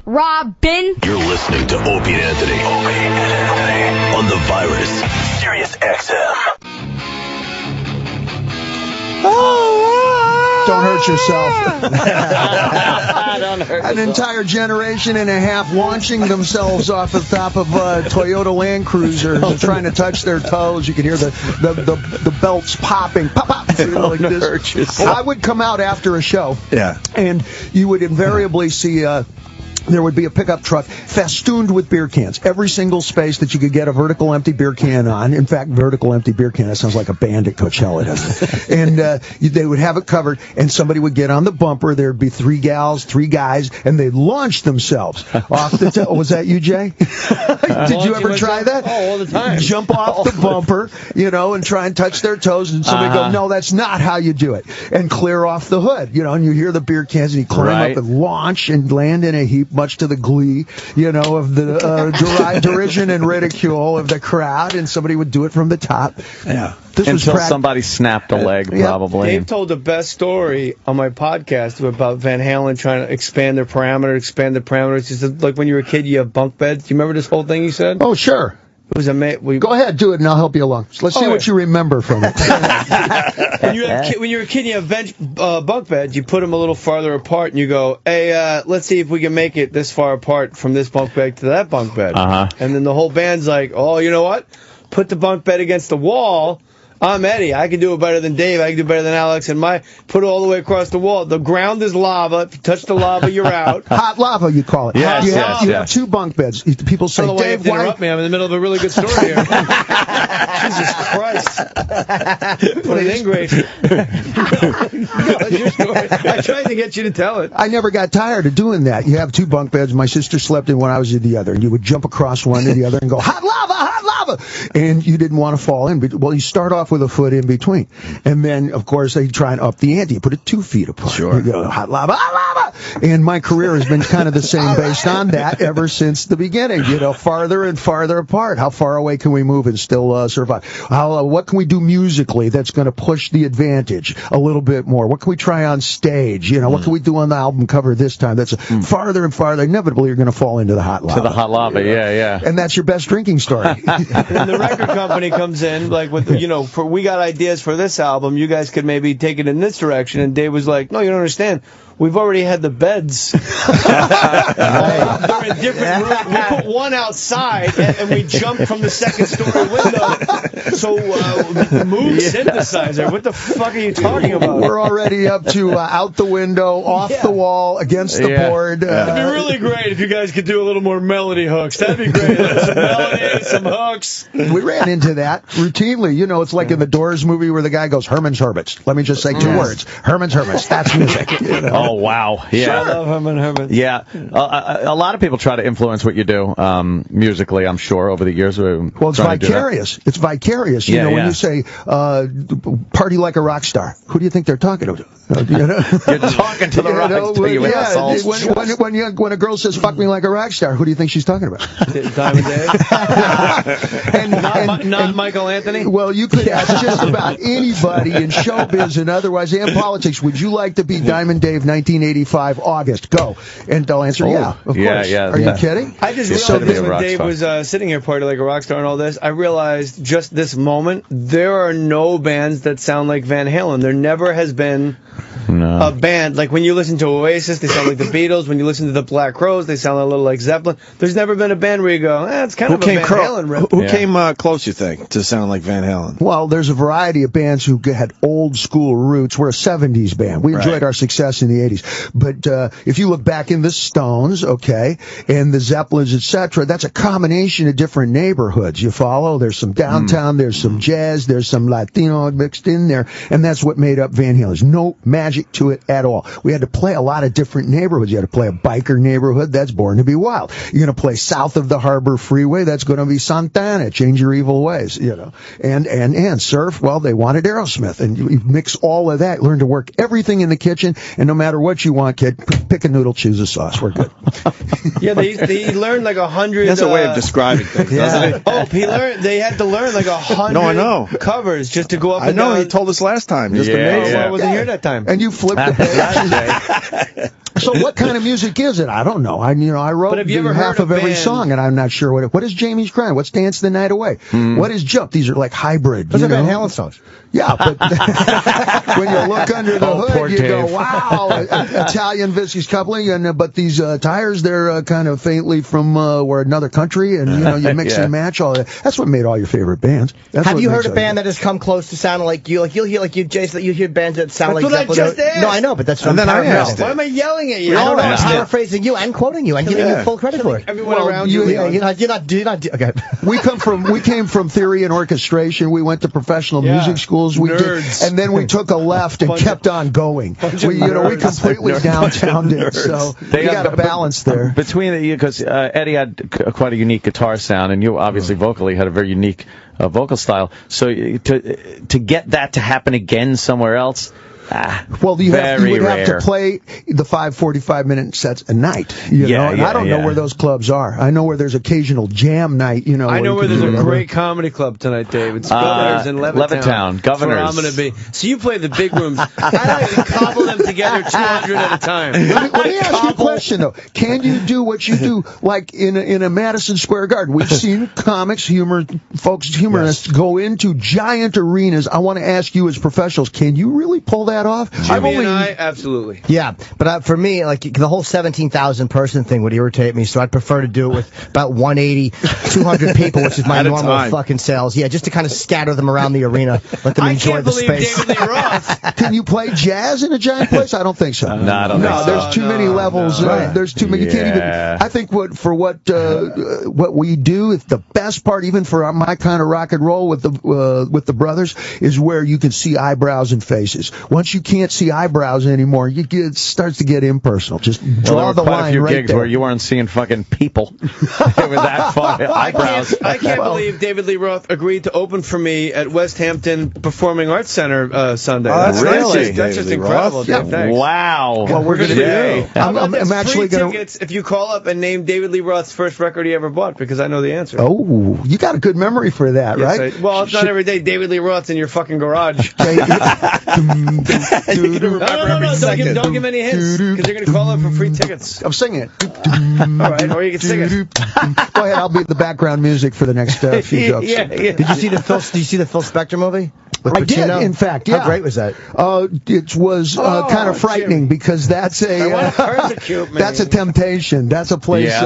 Robin. You're listening to Opie and Anthony. On the virus. Sirius XM. Don't hurt yourself. Don't hurt An entire generation and a half launching themselves off the top of Toyota Land Cruisers and trying to touch their toes. You can hear the belts popping. Pop, pop. Like this. Well, I would come out after a show. Yeah. And you would invariably see... there would be a pickup truck festooned with beer cans. Every single space that you could get a vertical empty beer can on. In fact, vertical empty beer can, that sounds like a band at Coachella, doesn't it? And they would have it covered, and somebody would get on the bumper. There'd be 3 gals, 3 guys, and they'd launch themselves off the was that you, Jay? Did you ever try that? Oh, all the time. Jump off the bumper, and try and touch their toes, and somebody go, no, that's not how you do it. And clear off the hood, and you hear the beer cans, and you climb up and launch and land in a heap, much to the glee, of the derision and ridicule of the crowd, and somebody would do it from the top. Yeah. Until somebody snapped a leg, probably. Dave told the best story on my podcast about Van Halen trying to expand the parameters. He said, like when you were a kid, you have bunk beds. Do you remember this whole thing he said? Oh, sure. It was amazing. Go ahead, do it, and I'll help you along. So let's see what you remember from it. When you're a kid, you have bunk beds. You put them a little farther apart, and you go, "Hey, let's see if we can make it this far apart from this bunk bed to that bunk bed." And then the whole band's like, "Oh, you know what? Put the bunk bed against the wall. I'm Eddie. I can do it better than Dave. I can do it better than Alex. And put it all the way across the wall. The ground is lava. If you touch the lava, you're out." Hot lava, you call it. Yes, you have 2 bunk beds. People say, Dave, why... interrupt me? I'm in the middle of a really good story here. Jesus Christ. What an ingrate. Your story. I tried to get you to tell it. I never got tired of doing that. You have 2 bunk beds. My sister slept in one, I was in the other. And you would jump across one to the other and go, hot lava, hot lava. And you didn't want to fall in. Well, you start off with a foot in between. And then, of course, they try and up the ante. You put it 2 feet apart. Sure. You go, hot lava, hot lava. And my career has been kind of the same based on that ever since the beginning. Farther and farther apart. How far away can we move and still survive? What can we do musically that's going to push the advantage a little bit more? What can we try on stage? What can we do on the album cover this time? That's farther and farther. Inevitably, you're going to fall into the hot lava. To the hot lava, yeah. And that's your best drinking story. And the record company comes in, like, with, we got ideas for this album. You guys could maybe take it in this direction. And Dave was like, no, you don't understand. We've already had the beds. They're in different rooms. We put one outside, and we jumped from the second-story window. So, Moog synthesizer. What the fuck are you talking about? We're already up to out the window, off the wall, against the board. It'd be really great if you guys could do a little more melody hooks. That'd be great. Some melody, some hooks. We ran into that routinely. It's like in the Doors movie where the guy goes, Herman's Hermits. Let me just say 2 words. Herman's Hermits. That's music. Oh, wow. Yeah. I love Herman. Yeah. A lot of people try to influence what you do musically, I'm sure, over the years. Well, it's vicarious. It's vicarious. When you say party like a rock star, who do you think they're talking to? You're talking to the rock star, you assholes. When a girl says, fuck me like a rock star, who do you think she's talking about? Diamond Dave? Not Michael Anthony? Well, you could ask just about anybody in showbiz and otherwise, and politics, would you like to be Diamond Dave 1985 August? Go. And they'll answer, yeah, of course. Yeah. Are you kidding? I just realized when Dave was sitting here party like a rock star and all this, I realized just this moment, there are no bands that sound like Van Halen. There never has been a band. Like when you listen to Oasis, they sound like the Beatles. When you listen to the Black Crowes, they sound a little like Zeppelin. There's never been a band where you go, it's kind of a Van Halen riff. Who came close, you think, to sound like Van Halen? Well, there's a variety of bands who had old school roots. We're a 70s band. We enjoyed our success in the 80s. But if you look back in the Stones, and the Zeppelins, etc., that's a combination of different neighborhoods. You follow? There's some downtown, there's some jazz, there's some Latino mixed in there, and that's what made up Van Halen. There's no magic to it at all. We had to play a lot of different neighborhoods. You had to play a biker neighborhood. That's Born to Be Wild. You're going to play south of the Harbor Freeway. That's going to be Santana, Change Your Evil Ways, And surf, well, they wanted Aerosmith. And you mix all of that, learn to work everything in the kitchen, and no matter what you want, kid, pick a noodle, choose a sauce. We're good. Yeah, they learned like 100. That's a way of describing things, doesn't it? Oh, they had to learn like 100 covers just to go up and down. He told us last time. Just amazing. I wasn't here that time. And you flipped the page. So what kind of music is it? I don't know. I wrote half of every song, and I'm not sure what is Jamie's Crying? What's Dance the Night Away? What is Jump? These are like hybrid. Those are Van Halen songs. Yeah, but when you look under the hood, you go, wow, Italian viscous coupling, but these tires, they're kind of faintly from where another country, and you mix and match all that. That's what made all your favorite bands. Have you heard a band that has come close to sounding like you? Like you'll hear Jason, you hear bands that sound like Zeppelin. That's what I just asked. No, I know, but that's what And then I asked. Why am I yelling at you? I don't know. I'm paraphrasing you and quoting you and giving you full credit for it. Everyone around you. You're not. Okay. We came from theory and orchestration. We went to professional music schools. We Nerds. did, and then we took a left and kept on going. We completely downtowned it. So you got a balance there. Between because Eddie had quite a unique guitar sound, and you obviously vocally had a very unique vocal style. So to get that to happen again somewhere else. Well, you would have to play the 45-minute sets a night. You know? And I don't know where those clubs are. I know where there's occasional jam night. I know where there's a great comedy club tonight, Dave. It's Governors in Levittown. Governors. That's where I'm going to be. So you play the big rooms. I like to cobble them together 200 at a time. Let me ask you a question, though. Can you do what you do like in a Madison Square Garden? We've seen comics, humorists go into giant arenas. I want to ask you as professionals, can you really pull that off? Jimmy and I, absolutely. Yeah, but for me, like the whole 17,000 person thing would irritate me, so I'd prefer to do it with about 180, 200 people, which is my normal fucking sales. Yeah, just to kind of scatter them around the arena, let them enjoy the space. David Lee Roth. Can you play jazz in a giant place? I don't think so. No, I don't think so. There's too many levels. There's too many. You can't even. I think what we do is the best part, even for my kind of rock and roll with the brothers, is where you can see eyebrows and faces. Once you can't see eyebrows anymore, it starts to get impersonal. Just draw the line right there. Quite a few gigs where you weren't seeing fucking people. It was that far. Eyebrows. I can't believe David Lee Roth agreed to open for me at West Hampton Performing Arts Center Sunday. Oh, that's really? That's just incredible, Dave. Thanks. Wow. Well, we're going to do. I'm actually going to. If you call up and name David Lee Roth's first record he ever bought, because I know the answer. Oh, you got a good memory for that, right? Well, it's not every day David Lee Roth's in your fucking garage. No, don't give any hints, because they're going to call up for free tickets. I'm singing it. All right, or you can sing it. Go ahead, I'll be the background music for the next few jokes. Did you see the Phil Spector movie? I did, in fact. Yeah. How great was that? It was kind of frightening, because that's that's a temptation. That's a place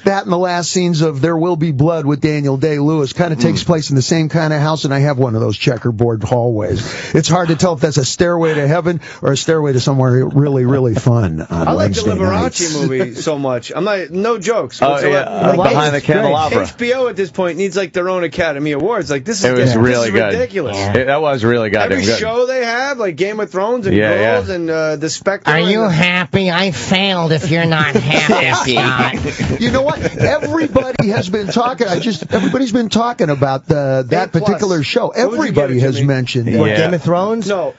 that and the last scenes of There Will Be Blood with Daniel Day-Lewis kind of takes place in the same kind of house, and I have one of those checkerboard hallways. It's hard to tell if that's a stairway to heaven or a stairway to somewhere really, really fun. I like the Liberace movie so much. I'm not, no jokes. Behind the Candelabra. HBO at this point needs like their own Academy Awards. Like this is ridiculous. That was really goddamn good. Every show they have, like Game of Thrones and Girls and The Spectre. Are you happy? I failed if you're not happy, Scott. You know what? Everybody has been talking. Everybody's been talking about that particular show. Everybody has mentioned it. What, Game of Thrones? No.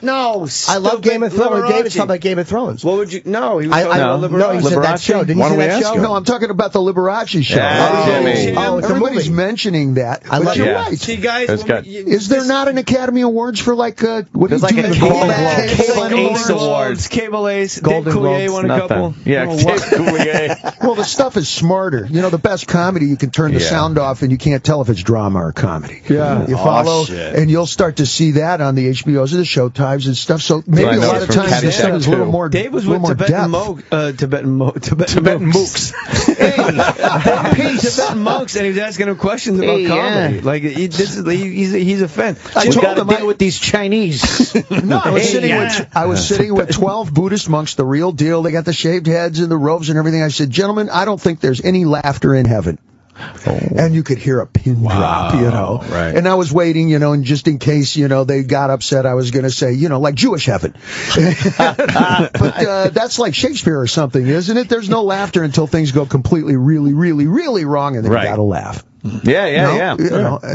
I love Game of Thrones. David's talking about Game of Thrones. What would you? No, he was talking about Liberace. No, he said that show. Didn't you say that show? No, I'm talking about the Liberace show. Everybody's mentioning that. But you're right. See, guys, is there not an Academy Awards for like what is like a Cable Ace Awards? Cable Ace. Golden Globes. Won a couple. Yeah, Dave Coulier. Well, the stuff is smarter. You know, the best comedy, you can turn the sound off and you can't tell if it's drama or comedy. Yeah. You follow? And you'll start to see that on the HBOs and the Showtimes and stuff. So maybe a lot of times this stuff is a little more Dave was with Tibetan mooks. Tibetan monks, and he was asking him questions about comedy. Like he's a fan. I told him deal with these Chinese. No, I was sitting with 12 Buddhist monks, the real deal. They got the shaved heads and the robes and everything. I said, gentlemen, I don't think there's any laughter in heaven. And you could hear a pin drop, you know. Right. And I was waiting, and just in case, they got upset, I was going to say, like Jewish heaven. But that's like Shakespeare or something, isn't it? There's no laughter until things go completely, really, really, really wrong, and then you got to laugh. Yeah.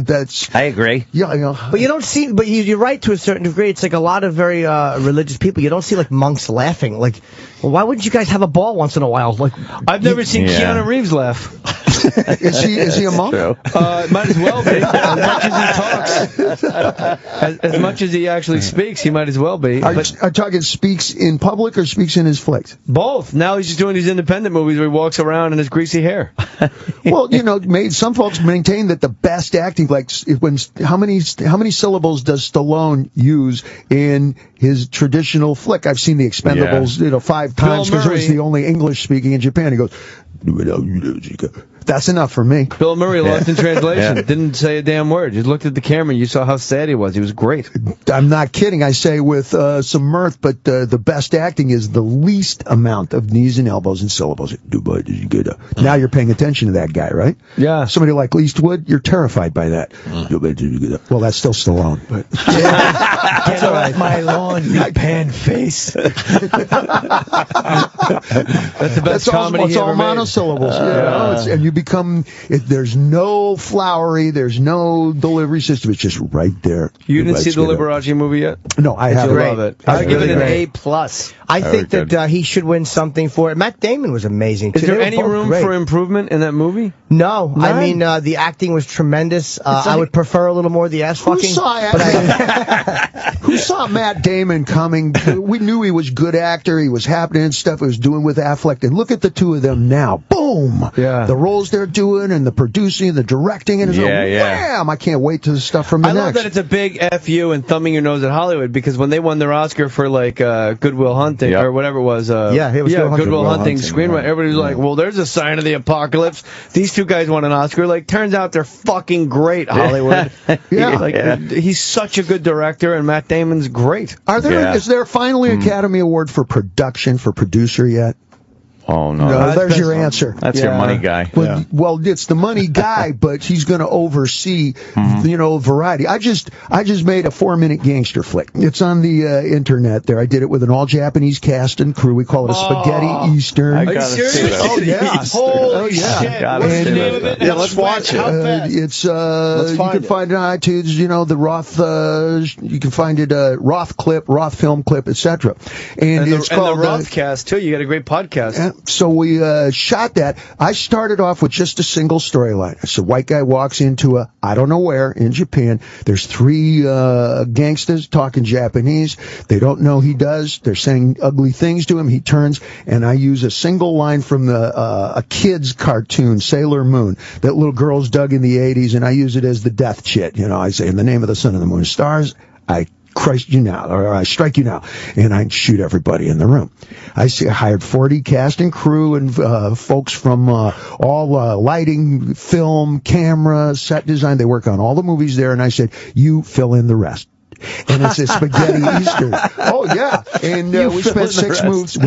That's. I agree. Yeah, But you don't see. But you're right to a certain degree. It's like a lot of very religious people. You don't see like monks laughing. Like, well, why wouldn't you guys have a ball once in a while? Like, I've never seen Keanu Reeves laugh. Is he a monk? Might as well be. As much as he talks, as much as he actually speaks, he might as well be. Are you talking speaks in public or speaks in his flicks? Both. Now he's just doing these independent movies where he walks around in his greasy hair. Well, some folks maintain that the best acting, like how many syllables does Stallone use in his traditional flick? I've seen The Expendables, 5 times because it was the only English speaking in Japan. He goes, that's enough for me. Bill Murray, lost in translation, didn't say a damn word. Just looked at the camera and you saw how sad he was. He was great. I'm not kidding. I say with some mirth, but the best acting is the least amount of knees and elbows and syllables. Now you're paying attention to that guy, right? Yeah. Somebody like Eastwood, you're terrified by that. Well, that's still Stallone. But get off my lawn, you pan face. That's the best comedy It's all monosyllables. And you become, there's no flowery, there's no delivery system. It's just right there. You didn't see the Liberace movie yet? No, I haven't. You love it. I give it an A+. I think that he should win something for it. Matt Damon was amazing, too. Is there any room for improvement in that movie? No. None? I mean, the acting was tremendous. I would prefer a little more of the ass fucking. Who saw Matt Damon coming? We knew he was a good actor. He was happening and stuff he was doing with Affleck. And look at the two of them now. Boom! Yeah. The roles they're doing and the producing and the directing. And wham! I can't wait to the stuff from the next. I love that it's a big F you and thumbing your nose at Hollywood, because when they won their Oscar for Good Will Hunting or whatever it was, it was Good Will Hunting screenwriter, everybody's like, well, there's a sign of the apocalypse. These two guys won an Oscar. Turns out they're fucking great, Hollywood. He's such a good director, and Matt Damon's great. Is there finally an Academy Award for production, for producer yet? Oh, no. There's your answer. That's your money guy. Well, it's the money guy, but he's going to oversee, variety. I just made a 4-minute gangster flick. It's on the internet there. I did it with an all-Japanese cast and crew. We call it a spaghetti Eastern. Are you serious? Oh, yeah. Holy shit. What's the name of it? Yeah, let's watch it. You can find it on iTunes, the Roth, you can find it, Roth clip, Roth film clip, etc. And it's called the Roth cast, too. You got a great podcast. So we shot that. I started off with just a single storyline. I said, white guy walks into I don't know where, in Japan. There's 3 gangsters talking Japanese. They don't know he does. They're saying ugly things to him. He turns, and I use a single line from a kid's cartoon, Sailor Moon, that little girls dug in the 80s, and I use it as the death chit. I say, in the name of the sun and the moon and stars, I Christ you now, or I strike you now, and I shoot everybody in the room. I hired 40 cast and crew and folks from all lighting, film, camera, set design. They work on all the movies there, and I said, you fill in the rest. And it's a spaghetti Eastern. Oh, yeah. And we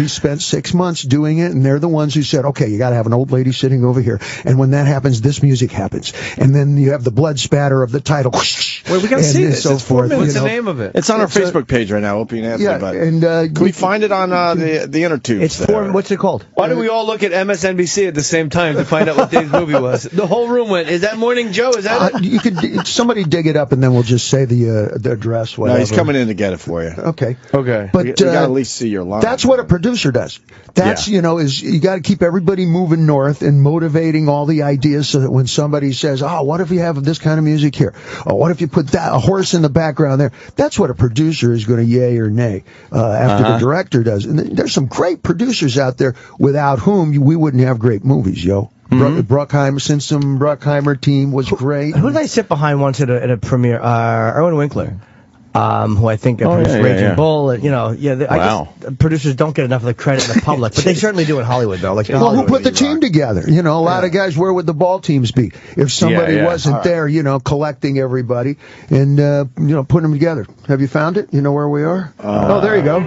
spent 6 months doing it, and they're the ones who said, okay, you got to have an old lady sitting over here. And when that happens, this music happens. And then you have the blood spatter of the title. Wait, we got to see this. So forth. What's the name of it? It's on our Facebook page right now, Opie and Anthony. Yeah, and can we find it on the inner tubes? What's it called? Why do we all look at MSNBC at the same time to find out what Dave's movie was? The whole room went, is that Morning Joe? Is that it? You could somebody dig it up, and then we'll just say the address. Whatever. No, he's coming in to get it for you. Okay. But you got to at least see your line. That's what a producer does. That's is you got to keep everybody moving north and motivating all the ideas, so that when somebody says, "Oh, what if you have this kind of music here? Oh, what if you put a horse in the background there?" That's what a producer is going to yay or nay after the director does. And there's some great producers out there without whom we wouldn't have great movies, yo. Bruckheimer, Simpson Bruckheimer team was great. Who did I sit behind once at a premiere? Erwin Winkler. Who I think produced Raging Bull. And, I guess producers don't get enough of the credit in the public, but they certainly do in Hollywood, though. Who put the team together? A lot of guys, where would the ball teams be if somebody wasn't there, collecting everybody and, putting them together? Have you found it? You know where we are? There you go.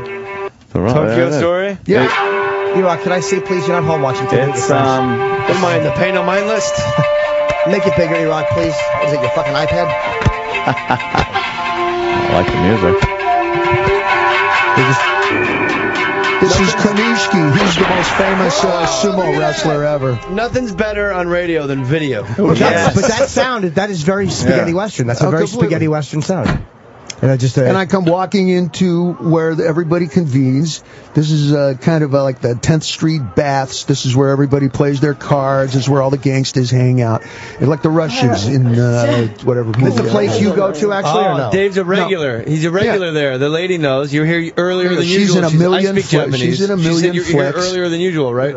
Tokyo Story? Yeah. E-Rock, can I see, please? You're not home watching TV. It's, don't mind the pay no mind list. Make it bigger, E-Rock, please. Is it your fucking iPad? I like the music. This is Kanishki. He's the most famous sumo wrestler ever. Nothing's better on radio than video. But that sound, that is very spaghetti western. That's a very spaghetti western sound. And I come walking into where everybody convenes. This is kind of like the 10th Street Baths. This is where everybody plays their cards. This is where all the gangsters hang out. It's like the Russians in whatever movie. Is this a place you go to, actually, or no? Dave's a regular. No. He's a regular there. The lady knows. You're here earlier than usual. She's in a million flicks. She said you're here earlier than usual, right?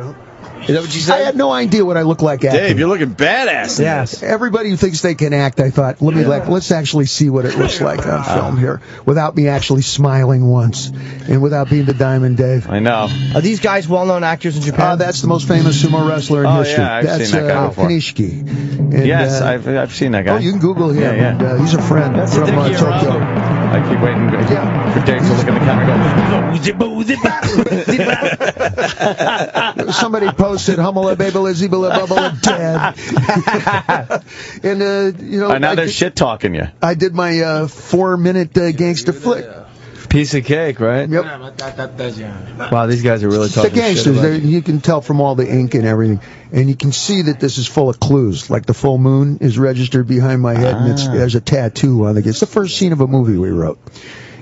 Is that what she said? I had no idea what I look like acting. Dave, you're looking badass. Yes. Everybody who thinks they can act, I thought, let's actually see what it looks like on film here, without me actually smiling once, and without being the Diamond Dave. I know. Are these guys well-known actors in Japan? That's the most famous sumo wrestler in history. Yeah, I've seen that guy before. Kanishiki. And, yes, I've seen that guy. Oh, you can Google him. Yeah. And, he's a friend from Tokyo. I keep waiting for Dave to look at the camera and go, Somebody posted, Humala Babala Zibala Bubala dead. And, now they're shit-talking you. I did my 4-minute gangster flick. Piece of cake, right? Yep. Wow, these guys are really talking the gangsters, shit you can tell from all the ink and everything. And you can see that this is full of clues. Like the full moon is registered behind my head, and there's a tattoo on it. It's the first scene of a movie we wrote.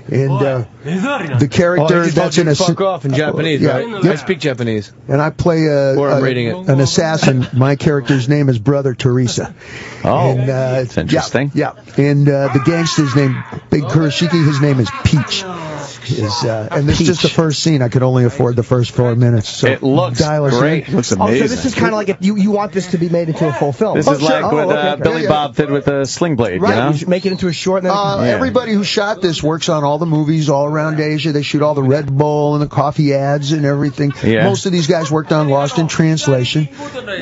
And the character that's in a... fuck off in Japanese, right? Yeah. I speak Japanese. And I play I'm reading it. an assassin. My character's name is Brother Teresa. Oh, and, that's interesting. Yeah. And the gangster's name, Big Kurashiki, his name is Peach. And this is just the first scene. I could only afford the first 4 minutes. So it looks great. It looks amazing. So this is kind of like if you want this to be made into a full film. This is like what Billy Bob did with the Sling Blade, right. You know? You should make it into a short. And Everybody who shot this works on all the movies all around Asia. They shoot all the Red Bull and the coffee ads and everything. Yeah. Most of these guys worked on Lost in Translation.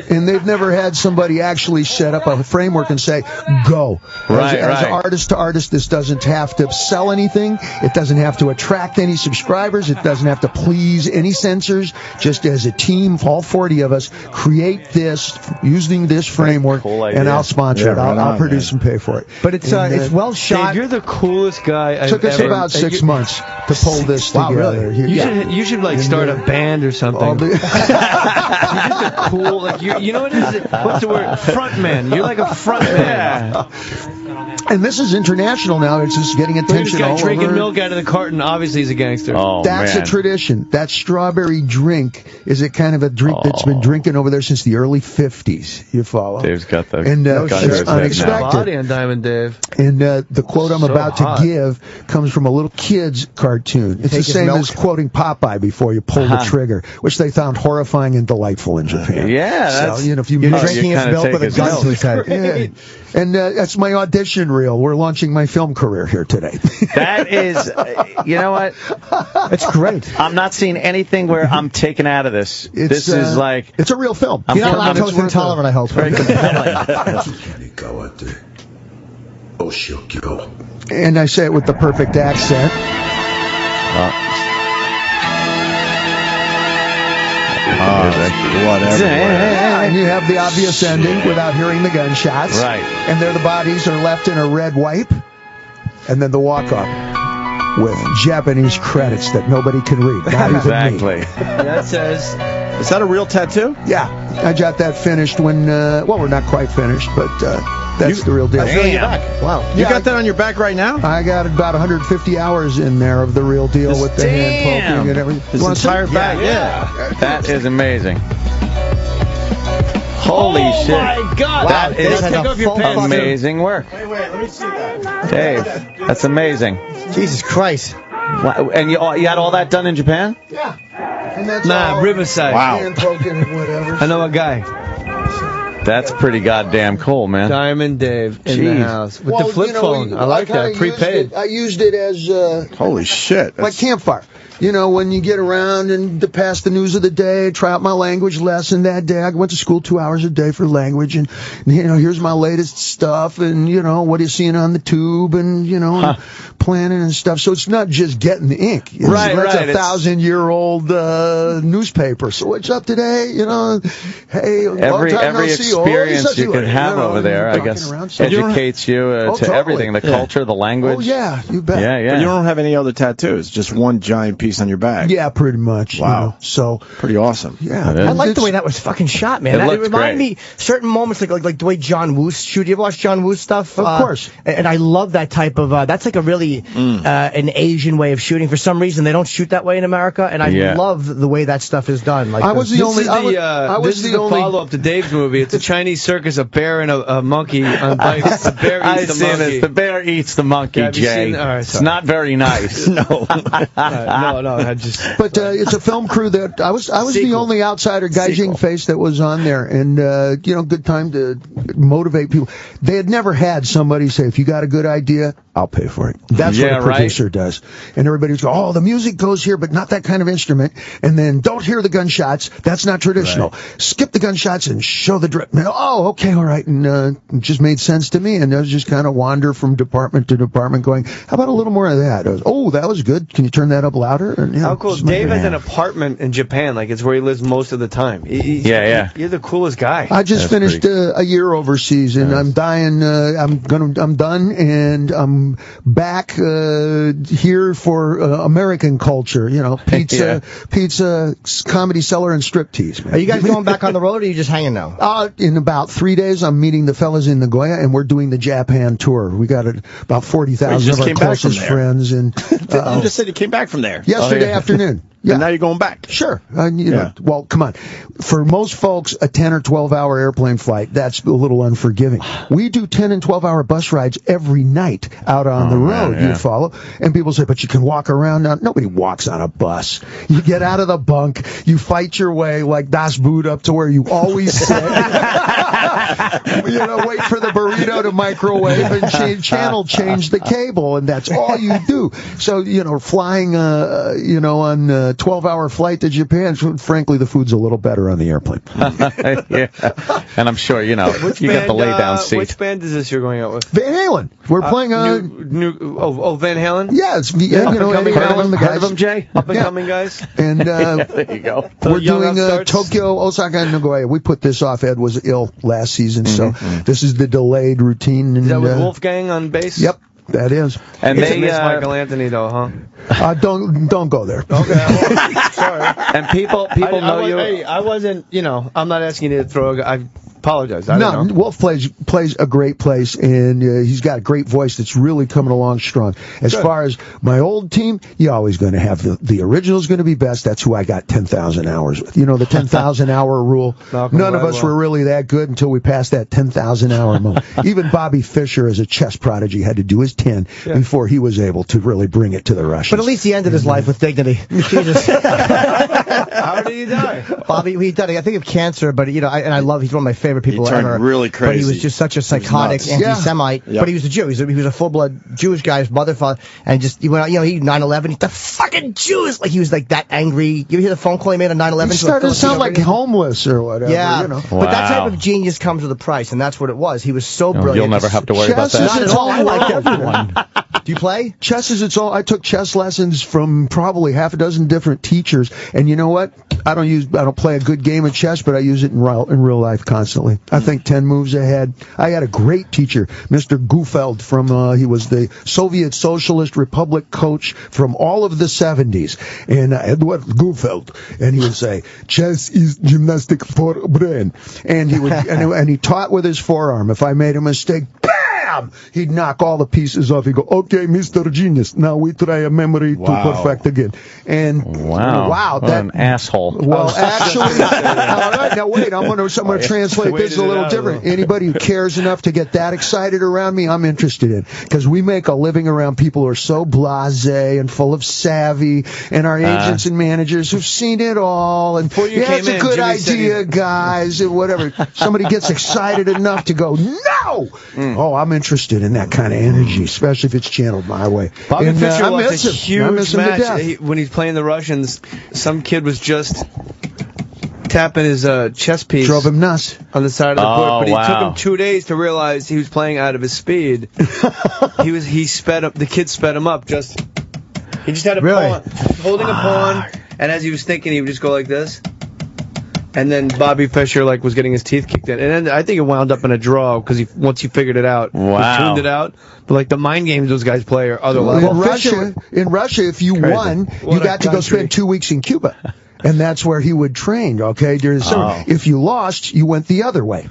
And they've never had somebody actually set up a framework and say, go. As artist to artist, this doesn't have to sell anything. It doesn't have to attract any subscribers. It doesn't have to please any censors. Just as a team, all 40 of us, create this using this framework, and I'll sponsor it. I'll produce and pay for it. But it's well shot. Dave, you're the coolest guy I've took us ever... about 6 months to pull this together. Really? You should like start a band or something. You're just a cool, like you know what it is? What's the word? Frontman. You're like a frontman. And this is international now. It's just getting attention. This guy all drinking over. milk out of the carton. Obviously, he's a gangster. Oh, that's man. a tradition. That strawberry drink is a kind of a drink that's been drinking over there since the early 50s. You follow? Dave's got the and it's unexpected. Body on Diamond Dave. And the quote I'm about to give comes from a little kid's cartoon. It's the same as quoting Popeye before you pull the trigger, which they found horrifying and delightful in Japan. Yeah, so, if you're drinking his milk with a gun to his head. Yeah. And that's my audition reel. We're launching my film career here today. That is, you know what? It's great. I'm not seeing anything where I'm taken out of this. This is like... It's a real film. You're not lactose intolerant, I hope. Very compelling. And I say it with the perfect accent. Whatever. And you have the obvious ending without hearing the gunshots. Right. And there the bodies are left in a red wipe. And then the walk-up with Japanese credits that nobody can read. Not Exactly. even me. That says... Is that a real tattoo? Yeah. I got that finished when... well, we're not quite finished, but that's the real deal. Wow. You got that on your back right now? I got about 150 hours in there of the real deal with the hand poking and everything. This entire back? Yeah. That is amazing. Holy shit. Oh, my God. That is take off your pants. amazing work. Wait, let me see that. Dave, that's amazing. Jesus Christ. And you had all that done in Japan? Yeah. And that's Riverside. Wow. hand poking and whatever. I know a guy. That's pretty goddamn cool, man. Diamond Dave in the house with the flip phone. I like that. Prepaid. I used it as Holy shit. like campfire. When you get around and to pass the news of the day, try out my language lesson that day. I went to school 2 hours a day for language, and here's my latest stuff, and what are you seeing on the tube, and planning and stuff. So it's not just getting the ink. It's a 1,000-year-old newspaper. So what's up today? Hey, long time no see. experience you could have over there, I guess, educates you to everything, the culture, the language. Oh, yeah, you bet. Yeah. But you don't have any other tattoos, just one giant piece on your back. Yeah, pretty much. Wow. You know, so pretty awesome. Yeah. I like the way that was fucking shot, man. It reminded me certain moments like the way John Woo's shoot. You ever watch John Woo's stuff? Of course. And I love that type of. That's like a really an Asian way of shooting. For some reason, they don't shoot that way in America, and I love the way that stuff is done. Like I was the only. This is the follow-up to Dave's movie. It's a Chinese circus, a bear and a monkey on bikes. The bear eats the monkey. The bear eats the monkey, Jay. It's not very nice. No. I just. But it's a film crew that I was the only outsider gaijing face that was on there, and good time to motivate people. They had never had somebody say, "If you got a good idea, I'll pay for it." That's what a producer does. And everybody was going, "Oh, the music goes here, but not that kind of instrument." And then don't hear the gunshots. That's not traditional. Right. Skip the gunshots and show the drip. Oh, okay, all right. And it just made sense to me. And I was just kind of wander from department to department going, how about a little more of that? That was good. Can you turn that up louder? And, how cool. Dave has an apartment in Japan. Like, it's where he lives most of the time. You're the coolest guy. I just finished a year overseas, and I'm dying. I'm done, and I'm back here for American culture. Pizza, Comedy Cellar, and striptease. Man. Are you guys going back on the road, or are you just hanging now? In about 3 days, I'm meeting the fellas in Nagoya, and we're doing the Japan tour. We got about 40,000 of our closest friends. And you just said you came back from there yesterday afternoon. Yeah. And now you're going back. Sure. Well, come on. For most folks, a 10 or 12-hour airplane flight, that's a little unforgiving. We do 10 and 12-hour bus rides every night out on the road, you follow? And people say, but you can walk around now. Nobody walks on a bus. You get out of the bunk, you fight your way like Das Boot up to where you always sit. Wait for the burrito to microwave and change the cable, and that's all you do. So, flying, on 12-hour flight to Japan, frankly, the food's a little better on the airplane. And I'm sure, you get the lay-down seat. Which band is this you're going out with? Van Halen. We're playing Van Halen? Yeah, it's Eddie Halen, the guys. Heard of them, Jay? Up-and-coming guys? And there you go. We're doing Tokyo, Osaka, and Nagoya. We put this off. Ed was ill last season, so this is the delayed routine. Is that with Wolfgang on bass? Yep. That is. And they miss Michael Anthony, though, huh? Don't go there. Okay. Sorry. And people know you. Hey, I wasn't, I'm not asking you to throw I apologize. Wolf plays a great place, and he's got a great voice that's really coming along strong. As far as my old team, you're always going to have the original's going to be best. That's who I got 10,000 hours with. The 10,000 hour rule. None of us were really that good until we passed that 10,000 hour moment. Even Bobby Fischer, as a chess prodigy, had to do his 10 before he was able to really bring it to the Russians. But at least he ended his life with dignity. Jesus. How did he die? Bobby, he died. I think of cancer, but he's one of my favorite people ever. Really crazy. But he was just such a psychotic anti-Semite. But he was a Jew. He was a full-blood Jewish guy, his mother, father, and he went out. He 9/11. The fucking Jews! Like he was like that angry. You hear the phone call he made on 9/11? He started to sound like homeless or whatever. Yeah, but that type of genius comes with a price, and that's what it was. He was so brilliant. You'll never have to worry about that. Not at all. I like everyone. Do you play? Chess is its all. I took chess lessons from probably half a dozen different teachers, and you know what? I don't play a good game of chess, but I use it in real life constantly. I think 10 moves ahead. I had a great teacher, Mr. Gufeld he was the Soviet Socialist Republic coach from all of the 70s. And Edward Gufeld, and he would say, chess is gymnastic for brain. And he would, and he taught with his forearm. If I made a mistake, bam! He'd knock all the pieces off. He'd go, okay, Mr. Genius, now we try a memory to perfect again. And wow, what an asshole. Well, actually, all right, now wait, I'm going to translate this a little different. Anybody who cares enough to get that excited around me, I'm interested in. Because we make a living around people who are so blasé and full of savvy, and our agents and managers who've seen it all. And it's a good idea, guys, and whatever. Somebody gets excited enough to go, no! Oh, I'm interested in that kind of energy, especially if it's channeled my way. Bobby Fischer lost a huge match. When he's playing the Russians, some kid was just tapping his chess piece. Drove him nuts. On the side of the board. But it took him 2 days to realize he was playing out of his speed. He sped up. The kid sped him up. He just had a pawn. Holding a pawn. And as he was thinking, he would just go like this. And then Bobby Fischer was getting his teeth kicked in, and then I think it wound up in a draw because once he figured it out, he tuned it out. But the mind games those guys play are other levels. In Russia, if you won, you got to go spend 2 weeks in Cuba. And that's where he would train, okay? If you lost, you went the other way.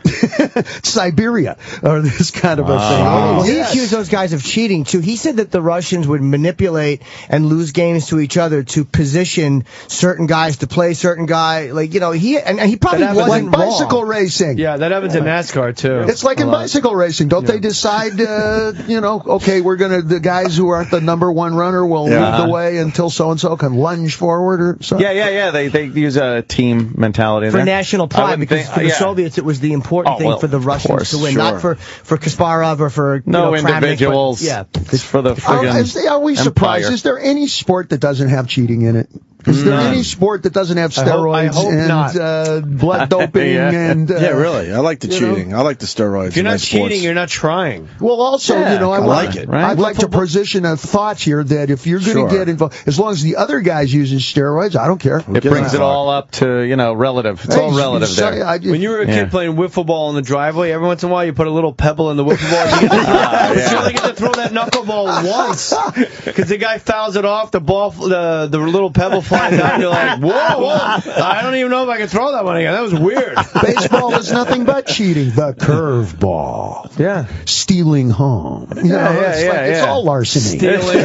Siberia, or this kind of a thing. Well, he accused those guys of cheating, too. He said that the Russians would manipulate and lose games to each other to position certain guys to play certain guy. He probably wasn't wrong. Bicycle racing. Yeah, that happens in NASCAR, too. It's like in bicycle racing. Don't they decide, okay, the guys who aren't the number one runner will lead the way until so-and-so can lunge forward or something? Yeah. They use a team mentality for national pride, because for the Soviets it was the important thing for the Russians to win, not for Kasparov or for individuals. It's for the friggin' Are we surprised? empire. Is there any sport that doesn't have cheating in it? Is there any sport that doesn't have steroids and blood doping? And really. I like the cheating. I like the steroids. If you're not cheating, you're not trying. Well, also, I like it. Right? I'd like to position a thought here that if you're going to get involved, as long as the other guy's using steroids, I don't care. It brings it all up to relative. It's all relative there. When you were a kid playing wiffle ball in the driveway, every once in a while you put a little pebble in the wiffle ball. You only get to throw that knuckleball once because the guy fouls it off. The ball, the little pebble flies out. And you're like, whoa! I don't even know if I can throw that one again. That was weird. Baseball is nothing but cheating. The curveball. Yeah. Stealing home. It's all larceny. Stealing.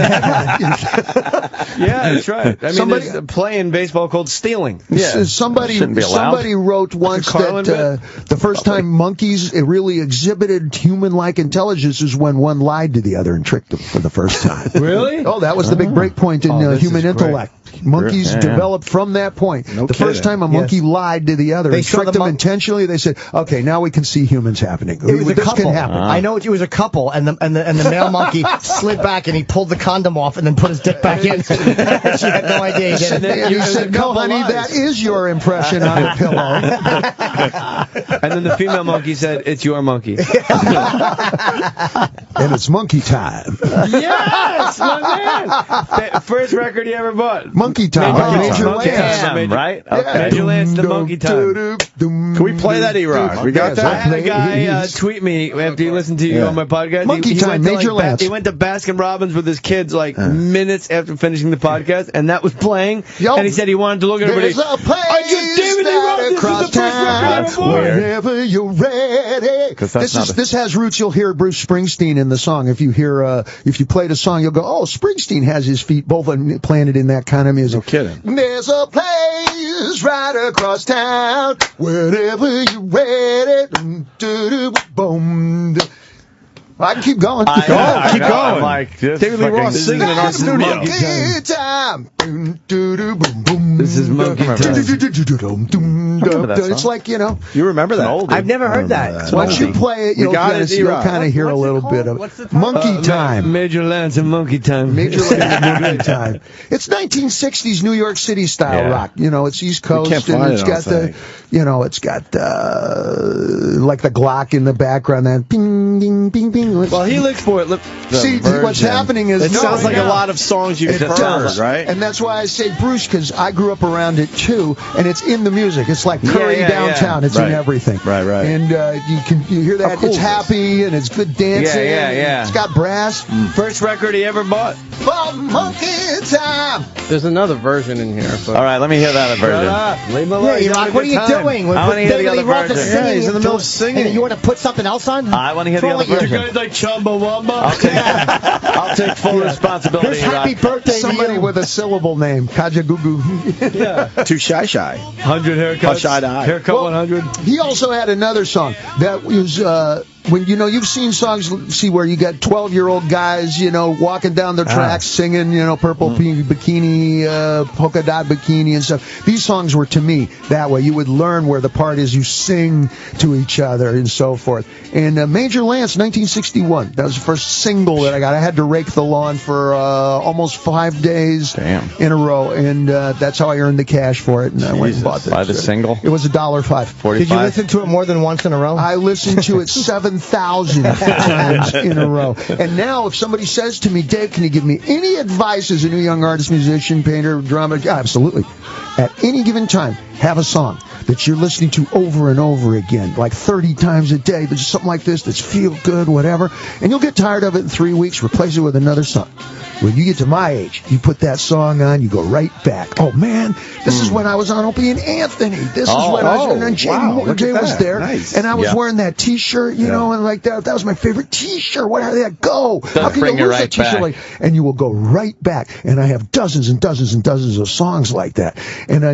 Yeah, that's right. I mean, there's a play in baseball called stealing. Yeah. Somebody wrote once that the first time monkeys really exhibited human-like intelligence is when one lied to the other and tricked them for the first time. Really? Oh, that was the big break point in human intellect. Monkeys developed from that point. First time a monkey lied to the other and tricked them intentionally, they said, okay, now we can see humans happening. This can happen. I know it was a couple, and the male monkey slid back and he pulled the condom off and then put his dick back in. She had no idea. You said, no, honey, that is your impression on a pillow. And then the female monkey said, it's your monkey. And it's monkey time. Yes, my man. First record he ever bought. Monkey time. Major Lance, right? Okay. Major Lance, the monkey time. Can we play that, E-Rock? We got that? I had a guy tweet me after he listened to you on my podcast. Monkey time, Major Lance. He went to Baskin Robbins with his kids minutes after finishing the podcast, and that was playing. And he said he wanted to look at everybody. I just David Lee across town whenever you're ready. This has roots. You'll hear Bruce Springsteen in the song. If you play the song, you'll go, oh, Springsteen has his feet both planted in that kind of music. No kidding. There's a place right across town whenever you're ready. Boom. I can keep going. Keep going. Like David Lee Roth singing in our studio. Monkey time. This is monkey time. It's like, You remember that? I've never heard that. Once you play it, you'll kind of hear a little bit of it. Monkey time. Major Lance and monkey time. Major Lance and monkey time. It's 1960s New York City style rock. It's East Coast, and it's got like the Glock in the background. That ping, ding, ping, ping. Well, he looks for it. See, what's happening is it sounds like a lot of songs you've heard, right? And that's why I say Bruce, because I grew up around it too, and it's in the music. It's like Curry downtown. It's in everything. Right. And you hear that? It's happy and it's good dancing. Yeah. It's got brass. First record he ever bought. Monkey time. There's another version in here. All right, let me hear that version. Leave him alone. What are you doing? I want to hear the other version. Yeah, he's in the middle of singing. You want to put something else on? I want to hear the other version. You guys like Chumbawamba? I'll take full responsibility. Happy birthday Somebody with a syllable name. Kajagugu. Too shy. 100 haircuts. How shy to hide. Haircut 100. He also had another song that was when you've seen songs where you got 12-year-old guys walking down the tracks singing purple bikini, polka dot bikini and stuff. These songs were, to me, that way. You would learn where the part is you sing to each other and so forth. And Major Lance, 1961, that was the first single that I got. I had to rake the lawn for almost 5 days in a row, and that's how I earned the cash for it. And I went and bought it. By the single? It was $1.05. 45. Did you listen to it more than once in a row? I listened to it 7,000 times in a row. And now, if somebody says to me, Dave, can you give me any advice as a new young artist, musician, painter, drummer? Absolutely. At any given time, have a song. that you're listening to over and over again, like 30 times a day. There's something like this that's feel good, whatever, and you'll get tired of it in 3 weeks. Replace it with another song. When you get to my age, you put that song on, you go right back. Oh man, this is when I was on Opie and Anthony. This is when I was, and Jay was there, and I was wearing that T-shirt, you know, and like that was my favorite T-shirt. Where did that go? How can you lose that T-shirt? And you will go right back. And I have dozens and dozens and dozens of songs like that. And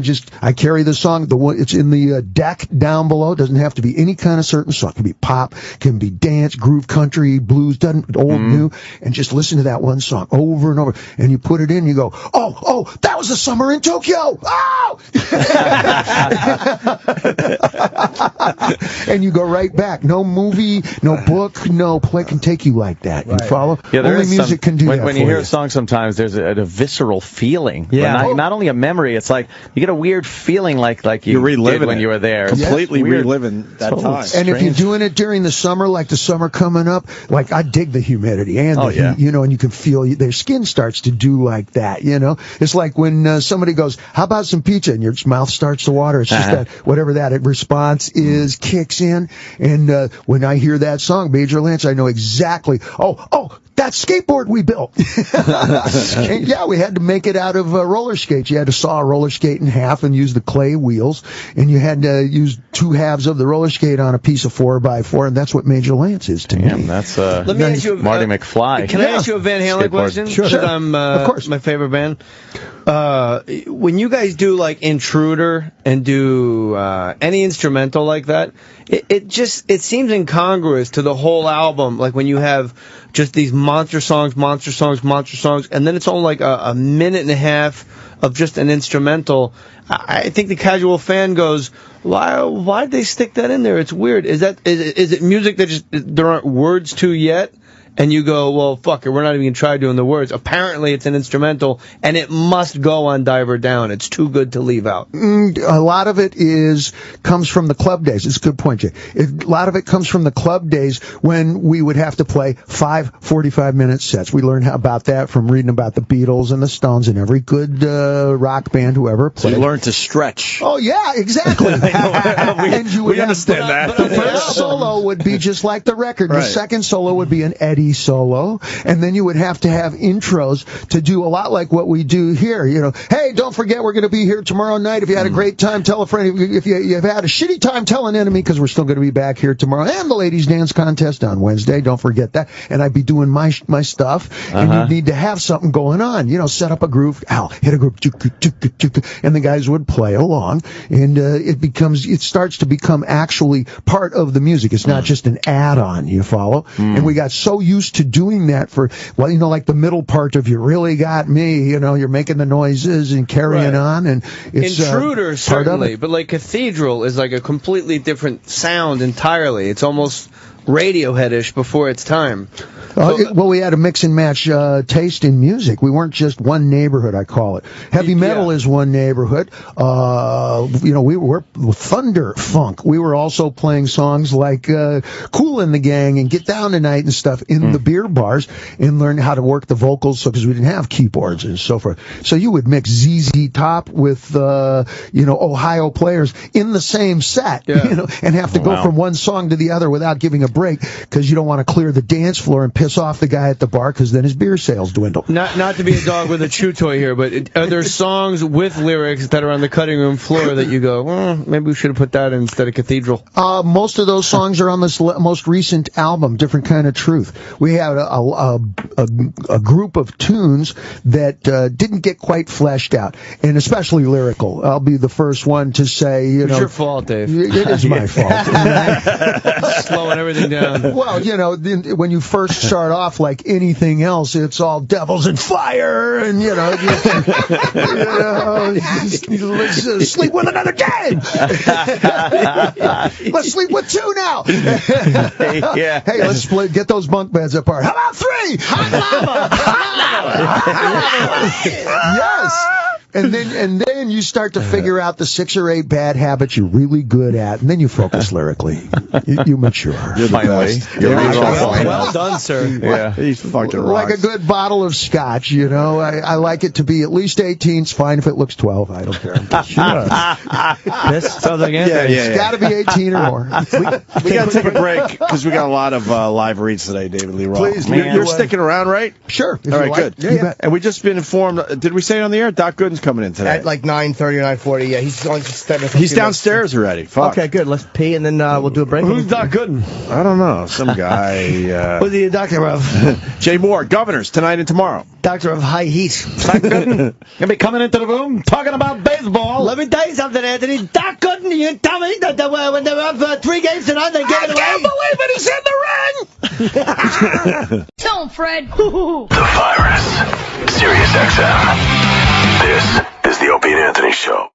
I carry the song. It's in the deck down below. It doesn't have to be any kind of certain song. It can be pop, can be dance, groove, country, blues, old, new, and just listen to that one song over and over. And you put it in, you go, oh, that was the summer in Tokyo. Oh! And you go right back. No movie, no book, no play can take you like that. You follow? Yeah, only music can do that. When you hear a song, sometimes there's a visceral feeling. Yeah. Not only a memory, it's like you get a weird feeling like you did when you were there. Completely reliving that time. And if you're doing it during the summer, like the summer coming up, like I dig the humidity and the heat, you know, and you can feel their skin starts to do like that, you know. It's like when somebody goes, how about some pizza? And your mouth starts to water. It's just that whatever that response is kicks in. And when I hear that song, Major Lance, I know exactly, that skateboard we built. And yeah, we had to make it out of roller skates. You had to saw a roller skate in half and use the clay wheels, and you had to use 2 halves of the roller skate on a piece of 4x4, and that's what Major Lance is to me. That's Let me ask you Marty McFly. Can I ask you a Van Halen question? Sure. I'm of course my favorite band. When you guys do like Intruder and do any instrumental like that, it seems incongruous to the whole album. Like when you have just these monster songs, and then it's only like a minute and a half of just an instrumental. I think the casual fan goes, why'd they stick that in there? It's weird. Is it music that just there aren't words to yet? And you go, well, fuck it, we're not even going to try doing the words. Apparently it's an instrumental, and it must go on Diver Down. It's too good to leave out. A lot of it comes from the club days. It's a good point, Jay. A lot of it comes from the club days when we would have to play 5 45-minute sets. We learned about that from reading about the Beatles and the Stones and every good rock band who ever played. So you learned to stretch. Oh, yeah, exactly. And you would understand that. The first solo would be just like the record. The second solo would be an Eddie solo, and then you would have to have intros to do a lot like what we do here. You know, hey, don't forget we're going to be here tomorrow night. If you had a great time, tell a friend. If you've had a shitty time, tell an enemy, because we're still going to be back here tomorrow. And the ladies' dance contest on Wednesday. Don't forget that. And I'd be doing my stuff, and you'd need to have something going on. You know, set up a groove. Al, hit a groove, and the guys would play along, and it starts to become actually part of the music. It's not just an add-on. You follow? And we got so used to doing that for, well, you know, like the middle part of You Really Got Me, you know, you're making the noises and carrying on, and it's Intruder, certainly, but like Cathedral is like a completely different sound entirely. It's almost Radiohead-ish before its time. Well, we had a mix and match taste in music. We weren't just one neighborhood, I call it. Heavy metal is one neighborhood. You know, we were thunder funk. We were also playing songs like Kool and the Gang and Get Down Tonight and stuff in the beer bars, and learn how to work the vocals, because we didn't have keyboards and so forth. So you would mix ZZ Top with you know, Ohio Players in the same set, you know, and have to go from one song to the other without giving a break, because you don't want to clear the dance floor and piss off the guy at the bar, because then his beer sales dwindle. Not to be a dog with a chew toy here, but are there songs with lyrics that are on the cutting room floor that you go, well, maybe we should have put that in instead of Cathedral? Most of those songs are on this most recent album, Different Kind of Truth. We had a group of tunes that didn't get quite fleshed out, and especially lyrical. I'll be the first one to say, you know, it's your fault, Dave. It is my fault. Slowing everything down. Well, you know, when you first start off like anything else, it's all devils and fire, and you know, let's sleep with another day. Let's sleep with 2 now. Hey, let's get those bunk beds apart. How about 3? Hot lava. Yes. And then you start to figure out the 6 or 8 bad habits you're really good at, and then you focus lyrically. You mature. Finally. Well done, sir. Yeah. He's fucking like rocks. a good bottle of scotch, you know. I like it to be at least 18. It's fine if it looks 12. I don't care. This sounds like Anthony. It's got to be 18 or more. We got to take a break because we got a lot of live reads today, David Lee Roth. Please, you're sticking around, right? Sure. All right, good. Yeah. And we just been informed. Did we say it on the air? Doc Gooden's coming in today. At like 9:30 or 9:40. Yeah, he's going to step in. He's downstairs already. Fuck. Okay, good. Let's pee and then we'll do a break. Who's Doc Gooden? I don't know. Some guy. What's he a doctor of? Jay Mohr, governors tonight and tomorrow. Doctor of high heat. Doc Gooden gonna be coming into the room talking about baseball. Let me tell you something, Anthony. Doc Gooden, you tell me that when they were up 3 games tonight, they gave it away. I can't believe it. He's in the ring. Tell him, Fred. The Virus. Sirius XM. This is the Opie and Anthony Show.